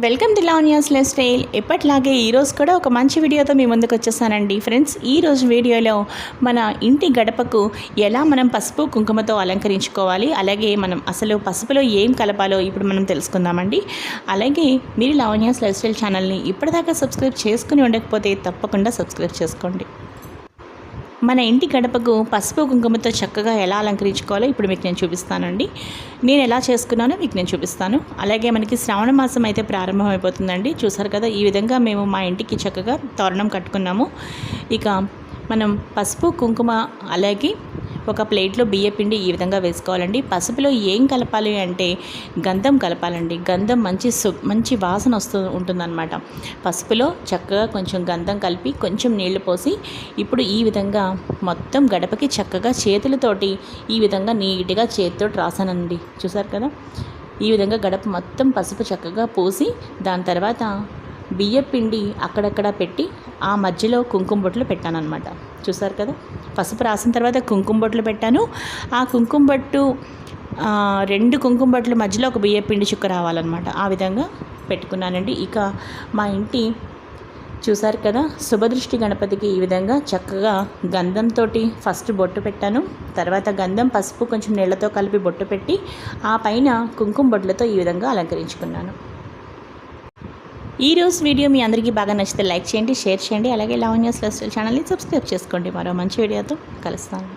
Welcome to Lavanya's life style. ఎప్పట్లాగే ఈరోజు కూడా ఒక మంచి వీడియోతో మీ ముందుకు వచ్చేసానండి ఫ్రెండ్స్. ఈరోజు వీడియోలో మన ఇంటి గడపకు ఎలా మనం పసుపు కుంకుమతో అలంకరించుకోవాలి, అలాగే మనం అసలు పసుపులో ఏం కలపాలో ఇప్పుడు మనం తెలుసుకుందామండి. అలాగే మీరు లావణ్యాస్ లైఫ్ స్టైల్ ఛానల్ని ఇప్పటిదాకా సబ్స్క్రైబ్ చేసుకుని ఉండకపోతే తప్పకుండా సబ్స్క్రైబ్ చేసుకోండి. మన ఇంటి గడపకు పసుపు కుంకుమతో చక్కగా ఎలా అలంకరించుకోవాలో ఇప్పుడు మీకు నేను చూపిస్తానండి. నేను ఎలా చేసుకున్నానో మీకు నేను చూపిస్తాను. అలాగే మనకి శ్రావణ మాసం అయితే ప్రారంభమైపోతుందండి. చూసారు కదా, ఈ విధంగా మేము మా ఇంటికి చక్కగా తోరణం కట్టుకున్నాము. ఇక మనం పసుపు కుంకుమ అలాగే ఒక ప్లేట్లో బియ్యపిండి ఈ విధంగా వేసుకోవాలండి. పసుపులో ఏం కలపాలి అంటే గంధం కలపాలండి. గంధం మంచి వాసన ఉంటుందన్నమాట. పసుపులో చక్కగా కొంచెం గంధం కలిపి కొంచెం నీళ్లు పోసి ఇప్పుడు ఈ విధంగా మొత్తం గడపకి చక్కగా చేతులతోటి ఈ విధంగా నీట్గా చేతితో రాసానండి. చూసారు కదా, ఈ విధంగా గడప మొత్తం పసుపు చక్కగా పోసి దాని తర్వాత బియ్యపిండి అక్కడక్కడ పెట్టి ఆ మధ్యలో కుంకుమ బొట్లు పెట్టానన్నమాట. చూసారు కదా, పసుపు రాసిన తర్వాత కుంకుమ బొట్లు పెట్టాను. ఆ కుంకుమ బొట్టు 2 కుంకుమ బొట్ల మధ్యలో ఒక బియ్యపిండి చుక్క రావాలన్నమాట. ఆ విధంగా పెట్టుకున్నానండి. ఇక మా ఇంటి చూసారు కదా, శుభదృష్టి గణపతికి ఈ విధంగా చక్కగా గంధంతో ఫస్ట్ బొట్టు పెట్టాను. తర్వాత గంధం పసుపు కొంచెం నీళ్లతో కలిపి బొట్టు పెట్టి ఆ పైన కుంకుమ బొట్లతో ఈ విధంగా అలంకరించుకున్నాను. ఈరోజు వీడియో మీ అందరికీ బాగా నచ్చితే లైక్ చేయండి, షేర్ చేయండి. అలాగే లావణ్యాస్ లైఫ్ స్టైల్ ఛానల్ని సబ్స్క్రైబ్ చేసుకోండి. మరో మంచి వీడియోతో కలుస్తాను.